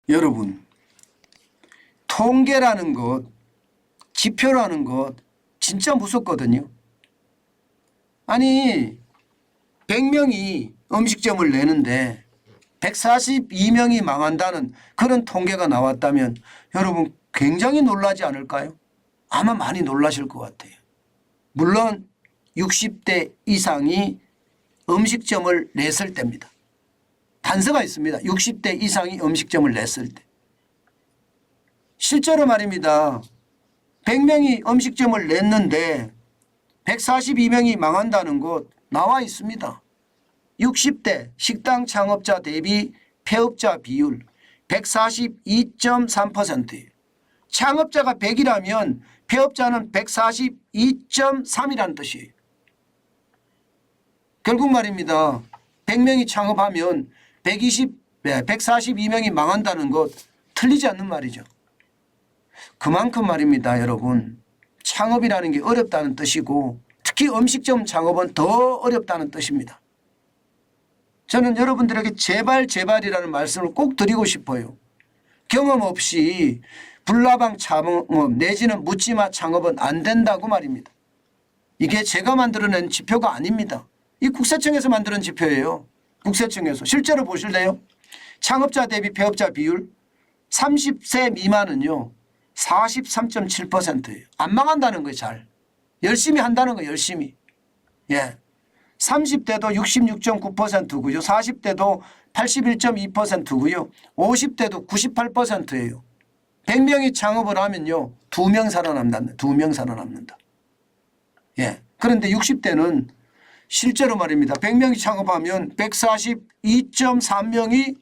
여러분, 통계라는 것, 지표라는 것 진짜 무섭거든요. 아니 100명이 음식점을 내는데 142명이 망한다는 그런 통계가 나왔다면 여러분 굉장히 놀라지 않을까요? 아마 많이 놀라실 것 같아요. 물론 60대 이상이 음식점을 냈을 때입니다. 단서가 있습니다. 60대 이상이 음식점을 냈을 때. 실제로 말입니다. 100명이 음식점을 냈는데 142명이 망한다는 것 나와 있습니다. 60대 식당 창업자 대비 폐업자 비율 142.3%예요. 창업자가 100이라면 폐업자는 142.3이라는 뜻이에요. 결국 말입니다. 100명이 창업하면 142명이 망한다는 것 틀리지 않는 말이죠. 그만큼 말입니다. 여러분 창업이라는 게 어렵다는 뜻이고 특히 음식점 창업은 더 어렵다는 뜻입니다. 저는 여러분들에게 제발이라는 말씀을 꼭 드리고 싶어요. 경험 없이 불나방 창업 내지는 묻지마 창업은 안 된다고 말입니다. 이게 제가 만들어낸 지표가 아닙니다. 이 국세청에서 만드는 지표예요. 국세청에서. 실제로 보실래요? 창업자 대비 폐업자 비율 30세 미만은요 43.7%예요. 안 망한다는 거예요. 잘. 열심히 한다는 거예요. 열심히. 예. 30대도 66.9%고요. 40대도 81.2%고요. 50대도 98%예요. 100명이 창업을 하면요. 2명 살아남는다. 2명 살아남는다. 예. 그런데 60대는 실제로 말입니다. 100명이 창업하면 142.3명이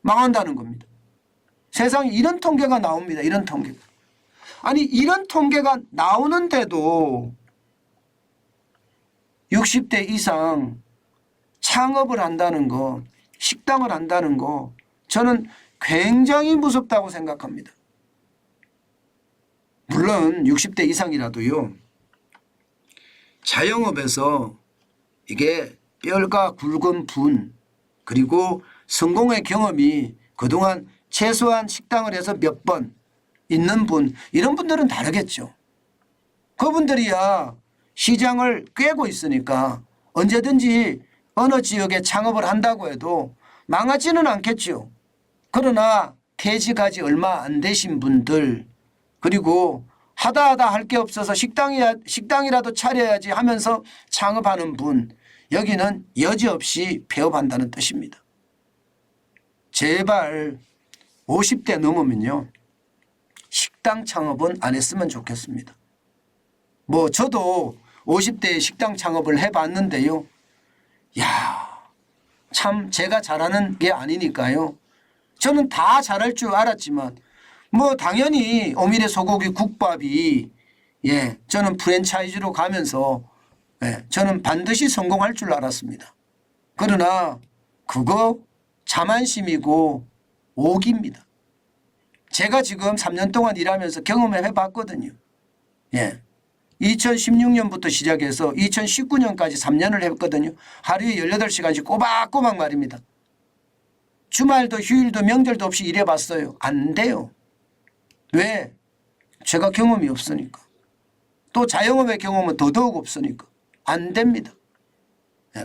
망한다는 겁니다. 세상에 이런 통계가 나옵니다. 이런 통계가. 아니 이런 통계가 나오는데도 60대 이상 창업을 한다는 거, 식당을 한다는 거 저는 굉장히 무섭다고 생각합니다. 물론 60대 이상이라도요. 자영업에서 이게 뼈가 굵은 분 그리고 성공의 경험이 그동안 최소한 식당을 해서 몇 번 있는 분 이런 분들은 다르겠죠. 그분들이야 시장을 꿰고 있으니까 언제든지 어느 지역에 창업을 한다고 해도 망하지는 않겠죠. 그러나 퇴직하지 얼마 안 되신 분들 그리고 하다 할 게 없어서 식당이라도 차려야지 하면서 창업하는 분 여기는 여지없이 폐업한다는 뜻입니다. 제발 50대 넘으면요. 식당 창업은 안 했으면 좋겠습니다. 뭐 저도 50대에 식당 창업을 해봤는데요. 야, 참 제가 잘하는 게 아니니까요. 저는 다 잘할 줄 알았지만 뭐 당연히 오미래 소고기 국밥이 저는 프랜차이즈로 가면서 저는 반드시 성공할 줄 알았습니다. 그러나 그거 자만심이고 오기입니다. 제가 지금 3년 동안 일하면서 경험해 봤거든요. 2016년부터 시작해서 2019년까지 3년을 했거든요. 하루에 18시간씩 꼬박꼬박 말입니다. 주말도 휴일도 명절도 없이 일해봤어요. 안 돼요. 왜? 제가 경험이 없으니까. 또 자영업의 경험은 더더욱 없으니까. 안 됩니다.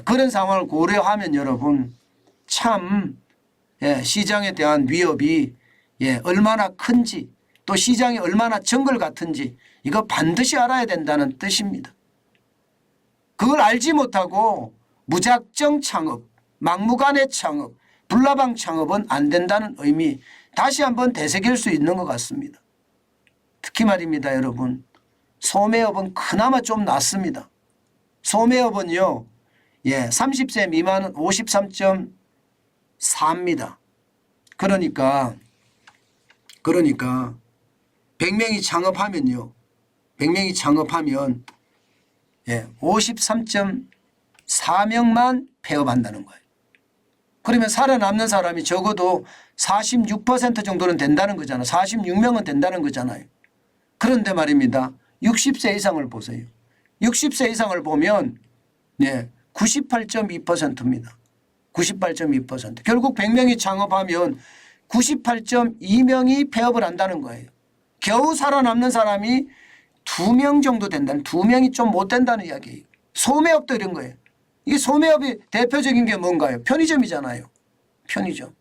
그런 상황을 고려하면 여러분 참 시장에 대한 위협이 얼마나 큰지 또 시장이 얼마나 정글 같은지 이거 반드시 알아야 된다는 뜻입니다. 그걸 알지 못하고 무작정 창업, 막무가내 창업, 불나방 창업은 안 된다는 의미 다시 한번 되새길 수 있는 것 같습니다. 특히 말입니다. 여러분 소매업은 그나마 좀 낫습니다. 소매업은요 30세 미만은 53.4입니다. 그러니까 100명이 창업하면요. 100명이 창업하면 53.4명만 폐업한다는 거예요. 그러면 살아남는 사람이 적어도 46% 정도는 된다는 거잖아요. 46명은 된다는 거잖아요. 그런데 말입니다. 60세 이상을 보세요. 60세 이상을 보면 98.2%입니다. 98.2%. 결국 100명이 창업하면 98.2명이 폐업을 한다는 거예요. 겨우 살아남는 사람이 2명 정도 된다는, 2명이 좀 못 된다는 이야기예요. 소매업도 이런 거예요. 이게 소매업이 대표적인 게 뭔가요? 편의점이잖아요. 편의점.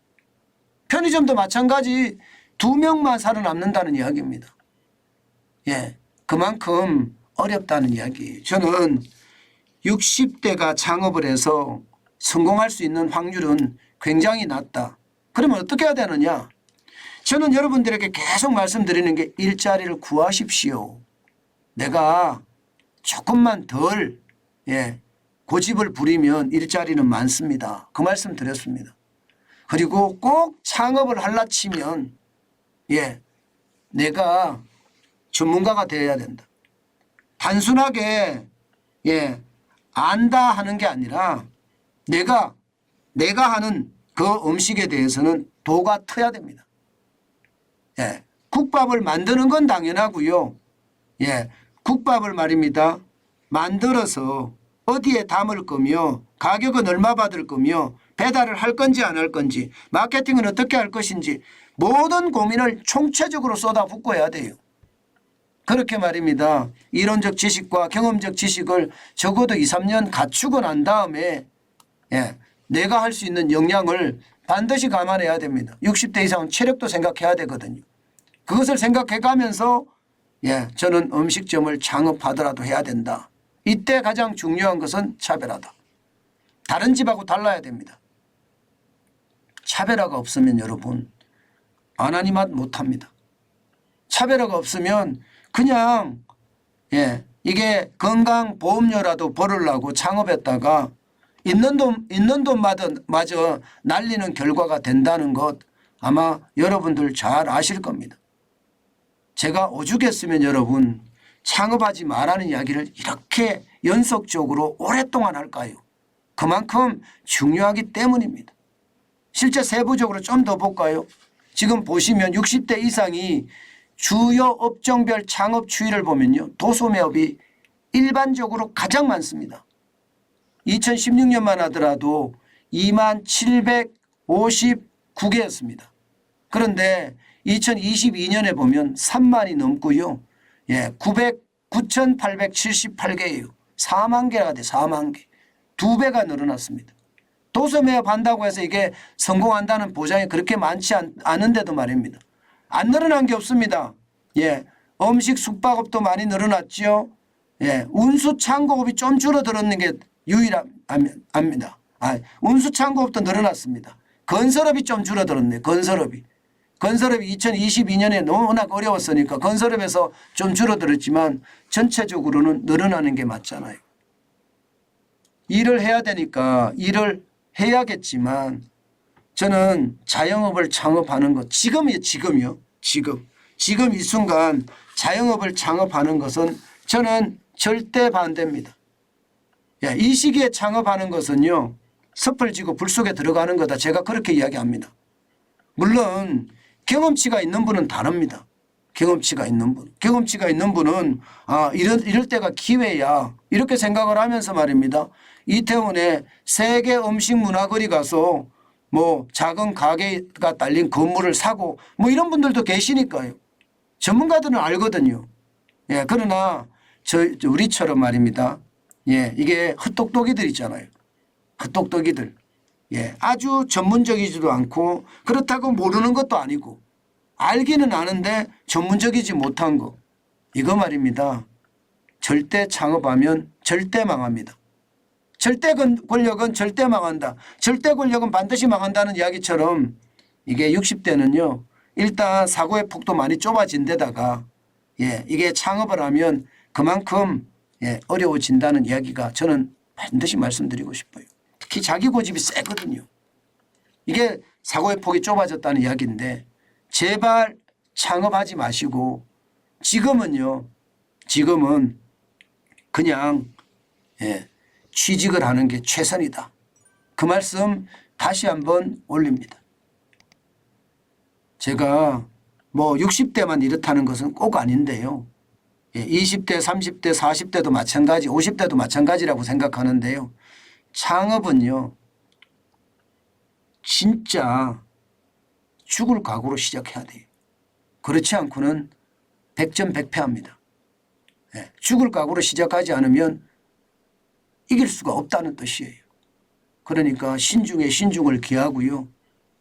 편의점도 마찬가지 2명만 살아남는다는 이야기입니다. 예, 그만큼 어렵다는 이야기예요. 저는 60대가 창업을 해서 성공할 수 있는 확률은 굉장히 낮다. 그러면 어떻게 해야 되느냐? 저는 여러분들에게 계속 말씀드리는 게 일자리를 구하십시오. 내가 조금만 덜 고집을 부리면 일자리는 많습니다. 그 말씀 드렸습니다. 그리고 꼭 창업을 할라 치면 내가 전문가가 되어야 된다. 단순하게 안다 하는 게 아니라 내가 하는 그 음식에 대해서는 도가 터야 됩니다. 국밥을 만드는 건 당연하고요. 국밥을 말입니다. 만들어서 어디에 담을 거며 가격은 얼마 받을 거며 배달을 할 건지 안 할 건지 마케팅은 어떻게 할 것인지 모든 고민을 총체적으로 쏟아붓고 해야 돼요. 그렇게 말입니다. 이론적 지식과 경험적 지식을 적어도 2, 3년 갖추고 난 다음에 내가 할 수 있는 역량을 반드시 감안해야 됩니다. 60대 이상은 체력도 생각해야 되거든요. 그것을 생각해 가면서 저는 음식점을 창업하더라도 해야 된다. 이때 가장 중요한 것은 차별화다. 다른 집하고 달라야 됩니다. 차별화가 없으면 여러분 안 하니 맛 못합니다. 차별화가 없으면 그냥 이게 건강보험료라도 벌으려고 창업했다가 있는 돈마저 날리는 결과가 된다는 것 아마 여러분들 잘 아실 겁니다. 제가 오죽했으면 여러분 창업하지 말라는 이야기를 이렇게 연속적으로 오랫동안 할까요? 그만큼 중요하기 때문입니다. 실제 세부적으로 좀 더 볼까요? 지금 보시면 60대 이상이 주요 업종별 창업 추이를 보면요. 도소매업이 일반적으로 가장 많습니다. 2016년만 하더라도 2759개였습니다. 그런데 2022년에 보면 3만이 넘고요. 9,878개예요. 4만 개가 돼 4만 개. 2배가 늘어났습니다. 도소매업 한다고 해서 이게 성공한다는 보장이 그렇게 많지 않은데도 말입니다. 안 늘어난 게 없습니다. 음식 숙박업도 많이 늘어났죠. 운수창고업이 좀 줄어들었는 게 유일합니다. 운수창고업도 늘어났습니다. 건설업이 좀 줄어들었네. 건설업이 2022년에 워낙 어려웠으니까 건설업에서 좀 줄어들었지만 전체적으로는 늘어나는 게 맞잖아요. 일을 해야 되니까 일을 해야겠지만 저는 자영업을 창업하는 것 지금이요. 지금 이 순간 자영업을 창업하는 것은 저는 절대 반대입니다. 이 시기에 창업하는 것은요. 섭을 지고 불 속에 들어가는 거다. 제가 그렇게 이야기합니다. 물론 경험치가 있는 분은 다릅니다. 경험치가 있는 분은 이럴 때가 기회야 이렇게 생각을 하면서 말입니다. 이태원에 세계 음식 문화거리 가서 뭐 작은 가게가 딸린 건물을 사고 뭐 이런 분들도 계시니까요. 전문가들은 알거든요. 그러나 우리처럼 말입니다. 이게 헛똑똑이들 있잖아요. 헛똑똑이들. 아주 전문적이지도 않고 그렇다고 모르는 것도 아니고 알기는 아는데 전문적이지 못한 거. 이거 말입니다. 절대 창업하면 절대 망합니다. 절대 권력은 절대 망한다. 절대 권력은 반드시 망한다는 이야기처럼 이게 60대는요. 일단 사고의 폭도 많이 좁아진 데다가 이게 창업을 하면 그만큼 어려워진다는 이야기가 저는 반드시 말씀드리고 싶어요. 특히 자기 고집이 세거든요. 이게 사고의 폭이 좁아졌다는 이야기인데 제발 창업하지 마시고 지금은 그냥 취직을 하는 게 최선이다. 그 말씀 다시 한번 올립니다. 제가 뭐 60대만 이렇다는 것은 꼭 아닌데요. 20대, 30대, 40대도 마찬가지, 50대도 마찬가지라고 생각하는데요. 창업은요. 진짜 죽을 각오로 시작해야 돼요. 그렇지 않고는 백전백패합니다. 죽을 각오로 시작하지 않으면 이길 수가 없다는 뜻이에요. 그러니까 신중에 신중을 기하고요.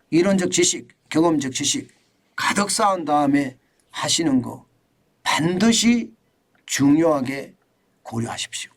이론적 지식, 경험적 지식 가득 쌓은 다음에 하시는 거 반드시 중요하게 고려하십시오.